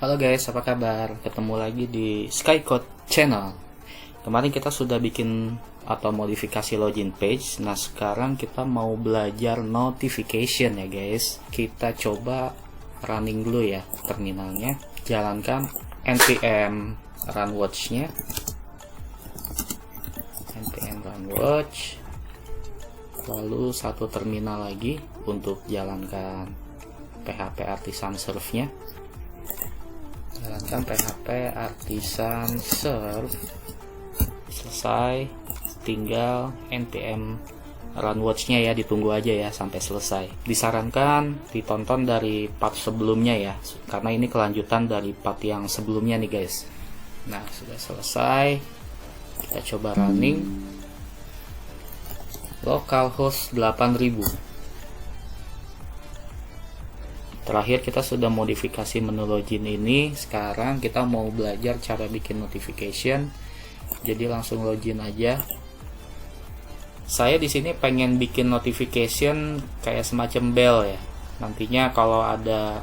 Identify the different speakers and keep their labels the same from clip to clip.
Speaker 1: Halo guys, apa kabar? Ketemu lagi di Skycode Channel. Kemarin kita sudah bikin atau modifikasi login page. Nah, sekarang kita mau belajar notification ya guys. Kita coba running dulu ya terminalnya. Jalankan npm run watch-nya. npm run watch. Lalu satu terminal lagi untuk jalankan PHP Artisan Serve-nya. Jalankan PHP Artisan Serve. Selesai, tinggal npm run watch-nya ya, ditunggu aja ya sampai selesai. Disarankan ditonton dari part sebelumnya ya, karena ini kelanjutan dari part yang sebelumnya nih guys. Nah, sudah selesai. Kita coba running. Localhost 8000. Terakhir kita sudah modifikasi menu login ini. Sekarang kita mau belajar cara bikin notification. Jadi langsung login aja. Saya di sini pengen bikin notification kayak semacam bell ya. Nantinya kalau ada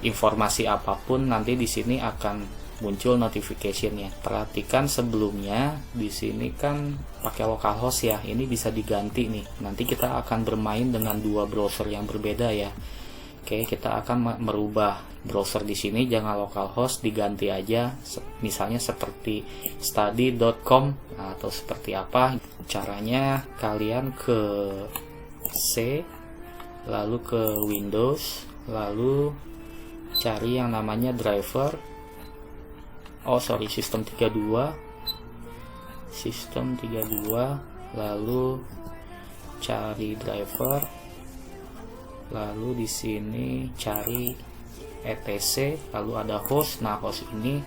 Speaker 1: informasi apapun nanti di sini akan muncul notificationnya. Perhatikan sebelumnya di sini kan pakai localhost ya. Ini bisa diganti nih. Nanti kita akan bermain dengan dua browser yang berbeda ya. Oke, kita akan merubah browser di sini, jangan localhost, diganti aja, misalnya seperti study.com atau seperti apa. Caranya kalian ke C, lalu ke Windows, lalu cari yang namanya driver. Sistem 32, lalu cari driver. Lalu di sini cari etc, lalu ada host. Nah, host ini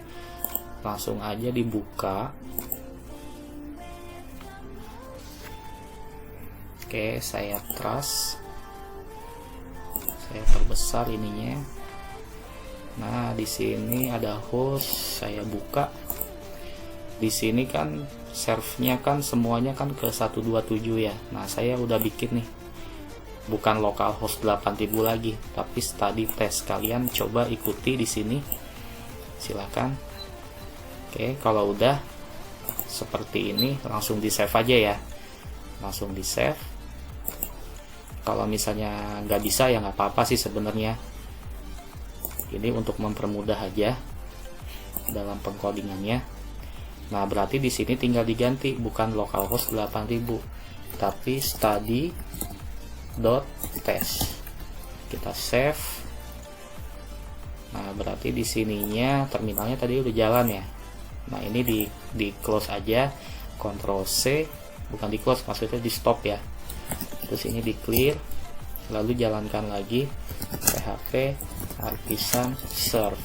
Speaker 1: langsung aja dibuka. Oke, saya trust. Saya perbesar ininya. Nah, di sini ada host, saya buka. Di sini kan serve-nya kan semuanya kan ke 127 ya. Nah, saya udah bikin nih. Bukan localhost 8000 lagi, tapi study test. Kalian coba ikuti di sini. Silakan. Oke, kalau udah seperti ini langsung di save aja ya. Langsung di save. Kalau misalnya nggak bisa ya nggak apa-apa sih sebenarnya. Ini untuk mempermudah aja dalam pengkodingannya. Nah, berarti di sini tinggal diganti bukan localhost 8000, tapi study.test. Kita save. Nah, berarti di sininya terminalnya tadi udah jalan ya. Nah, ini di close aja, Ctrl C, bukan di close, maksudnya di stop ya. Terus ini di clear, lalu jalankan lagi PHP Artisan Serve.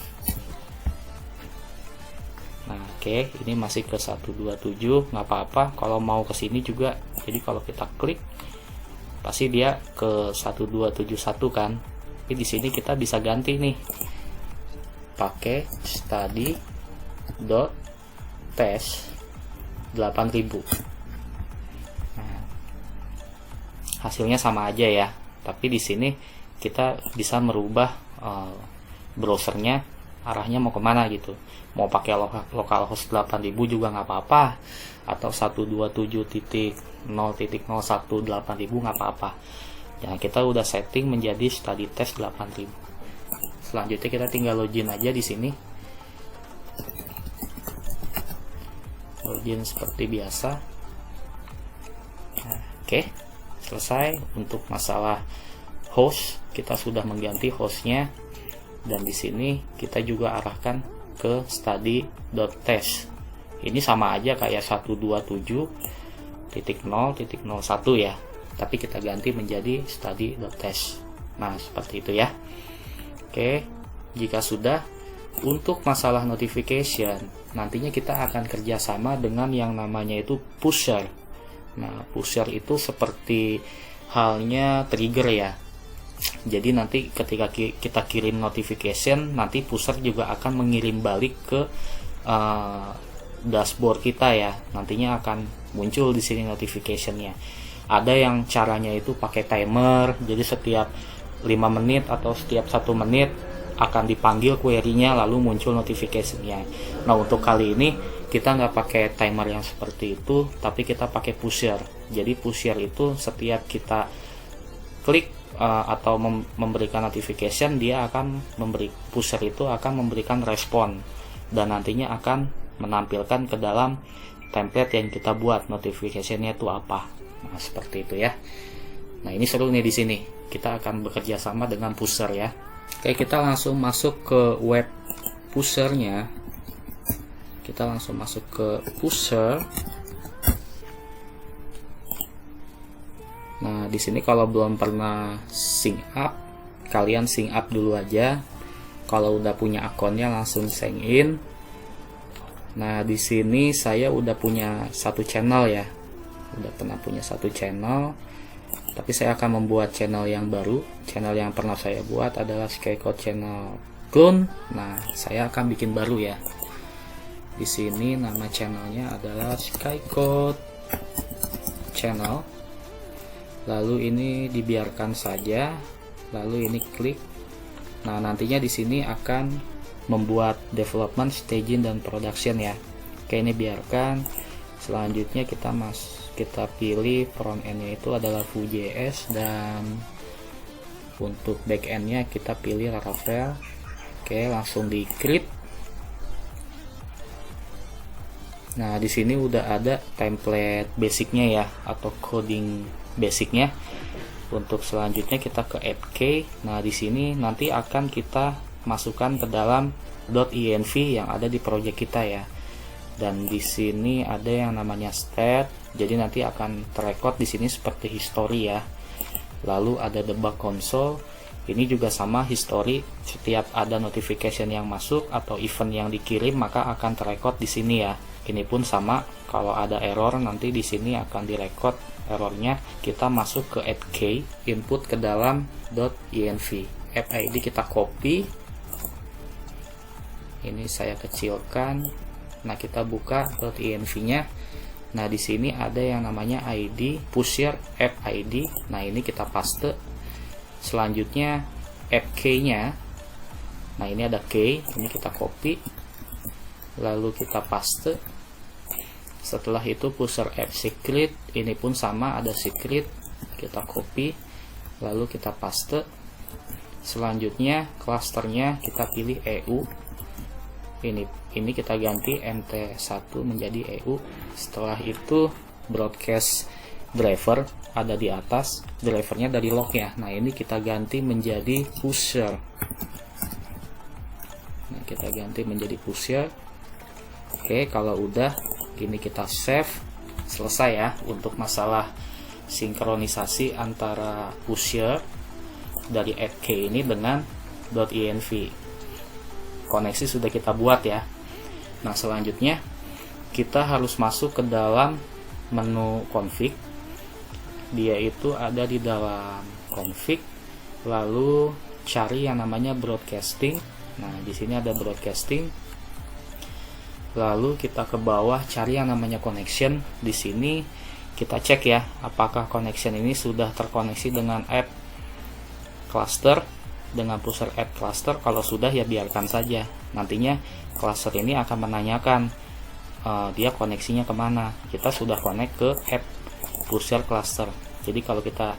Speaker 1: Nah, oke, ini masih ke 127, nggak apa-apa. Kalau mau ke sini juga, jadi kalau kita klik pasti dia ke 1271 kan. Tapi di sini kita bisa ganti nih. Pakai study.test 8000. Nah, hasilnya sama aja ya. Tapi di sini kita bisa merubah browsernya arahnya mau kemana gitu. Mau pakai localhost 8000 juga nggak apa-apa, atau 127.0.01 nggak apa-apa. Nah, kita udah setting menjadi study test 8000. Selanjutnya kita tinggal login aja di sini. Login seperti biasa. Nah, oke, selesai. Untuk masalah host, kita sudah mengganti hostnya, dan di sini kita juga arahkan ke study.test. Ini sama aja kayak 127.0.01 ya, tapi kita ganti menjadi study.test. Nah, seperti itu ya. Oke, jika sudah, untuk masalah notification nantinya kita akan kerjasama dengan yang namanya itu pusher. Nah, pusher itu seperti halnya trigger ya. Jadi nanti ketika kita kirim notification, nanti pusher juga akan mengirim balik ke dashboard kita ya. Nantinya akan muncul di sini notificationnya. Ada yang caranya itu pakai timer, jadi setiap 5 menit atau setiap 1 menit akan dipanggil query-nya lalu muncul notification-nya. Nah, untuk kali ini kita nggak pakai timer yang seperti itu, tapi kita pakai pusher. Jadi pusher itu setiap kita klik atau memberikan notification, dia akan pusher itu akan memberikan respon dan nantinya akan menampilkan ke dalam template yang kita buat notification-nya itu apa. Nah, seperti itu ya. Nah, ini seru nih di sini. Kita akan bekerja sama dengan pusher ya. Oke, kita langsung masuk ke web pusher-nya. Kita langsung masuk ke pusher. Nah, di sini kalau belum pernah sign up, kalian sign up dulu aja. Kalau udah punya akunnya langsung sign in. Nah, di sini saya udah punya satu channel ya. Udah pernah punya satu channel. Tapi saya akan membuat channel yang baru. Channel yang pernah saya buat adalah Skycode Channel Clone. Nah, saya akan bikin baru ya. Di sini nama channelnya adalah Skycode Channel. Lalu ini dibiarkan saja. Lalu ini klik. Nah, nantinya di sini akan membuat development, staging, dan production ya. Oke, ini biarkan. Selanjutnya kita pilih front end-nya itu adalah Vue.js, dan untuk back end-nya kita pilih Laravel. Oke, langsung di create. Nah, di sini udah ada template basicnya ya, atau coding basicnya. Untuk selanjutnya kita ke add key. Nah, di sini nanti akan kita masukkan ke dalam .env yang ada di project kita ya. Dan di sini ada yang namanya stat. Jadi nanti akan terrecord di sini seperti history ya. Lalu ada debug console. Ini juga sama history. Setiap ada notification yang masuk atau event yang dikirim maka akan terrecord di sini ya. Ini pun sama. Kalau ada error nanti di sini akan direcord errornya. Kita masuk ke add key, input ke dalam .env. App ID kita copy. Ini saya kecilkan. Nah, kita buka .env-nya. Nah, di sini ada yang namanya ID, pusher app ID. Nah, ini kita paste. Selanjutnya app key-nya. Nah, ini ada key, ini kita copy. Lalu kita paste. Setelah itu pusher app secret, ini pun sama, ada secret. Kita copy. Lalu kita paste. Selanjutnya clusternya kita pilih EU. Ini kita ganti MT1 menjadi EU. Setelah itu broadcast driver ada di atas, drivernya dari log ya. Nah, ini kita ganti menjadi pusher. Nah, kita ganti menjadi pusher. Oke, kalau udah ini kita save. Selesai ya untuk masalah sinkronisasi antara pusher dari add key ini dengan .env. Koneksi sudah kita buat ya. Nah, selanjutnya kita harus masuk ke dalam menu config. Dia itu ada di dalam config, lalu cari yang namanya broadcasting. Nah, di sini ada broadcasting. Lalu kita ke bawah cari yang namanya connection. Di sini kita cek ya, apakah connection ini sudah terkoneksi dengan app cluster, dengan pusher app cluster. Kalau sudah ya biarkan saja. Nantinya cluster ini akan menanyakan dia koneksinya kemana. Kita sudah connect ke app pusher cluster. Jadi kalau kita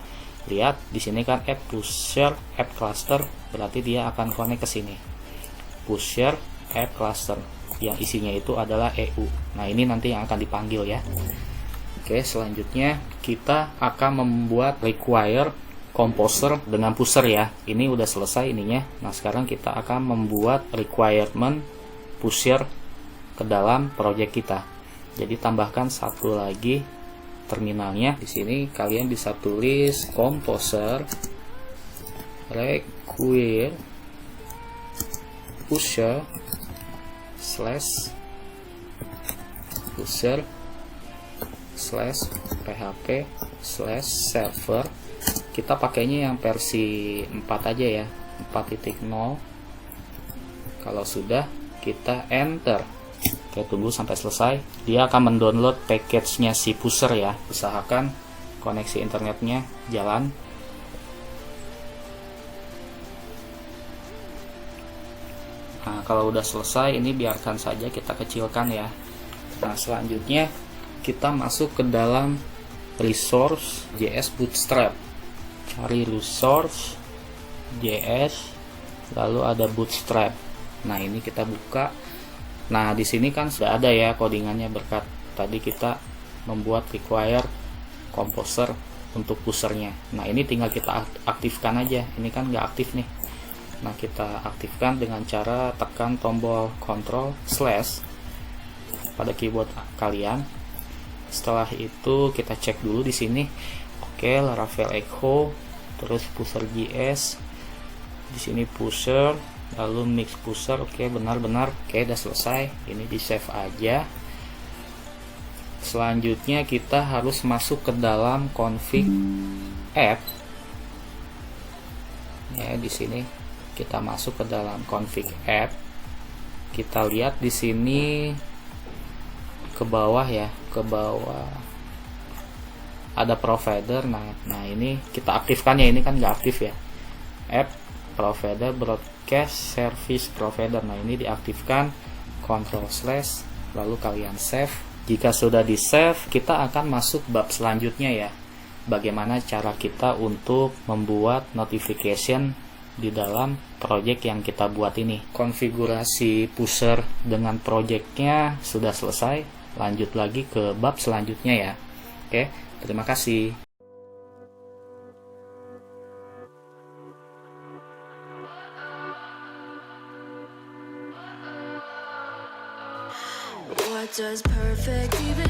Speaker 1: lihat di sini kan app pusher app cluster, berarti dia akan connect ke sini. Pusher app cluster yang isinya itu adalah EU. Nah, ini nanti yang akan dipanggil ya. Oke, selanjutnya kita akan membuat require composer dengan pusher ya. Ini udah selesai ininya. Nah, sekarang kita akan membuat requirement pusher ke dalam project kita. Jadi tambahkan satu lagi terminalnya. Di sini kalian bisa tulis composer require pusher slash pusher slash php slash server. Kita pakainya yang versi 4 aja ya, 4.0. Kalau sudah kita enter. Oke, tunggu sampai selesai. Dia akan mendownload package-nya si pusher ya. Usahakan koneksi internetnya jalan. Nah, kalau udah selesai, ini biarkan saja, kita kecilkan ya. Nah, selanjutnya kita masuk ke dalam resource JS Bootstrap. Cari resource JS, lalu ada Bootstrap. Nah, ini kita buka. Nah, di sini kan sudah ada ya codingannya berkat tadi kita membuat require composer untuk pushernya. Nah, ini tinggal kita aktifkan aja. Ini kan nggak aktif nih. Nah, kita aktifkan dengan cara tekan tombol Ctrl / pada keyboard kalian. Setelah itu kita cek dulu di sini. Oke, Laravel Echo, terus pusher JS. Di sini pusher, lalu mix pusher. Oke, benar-benar. Oke, udah selesai. Ini di save aja. Selanjutnya kita harus masuk ke dalam config app. Ya, di sini kita masuk ke dalam config app. Kita lihat di sini ke bawah ya, ke bawah ada provider. Nah ini kita aktifkan ya, ini kan nggak aktif ya, app provider broadcast service provider. Nah, ini diaktifkan, Ctrl / lalu kalian save. Jika sudah di save, kita akan masuk bab selanjutnya ya, bagaimana cara kita untuk membuat notification di dalam project yang kita buat ini. Konfigurasi pusher dengan projectnya sudah selesai. Lanjut lagi ke bab selanjutnya ya. Oke, terima kasih.
Speaker 2: What does perfect even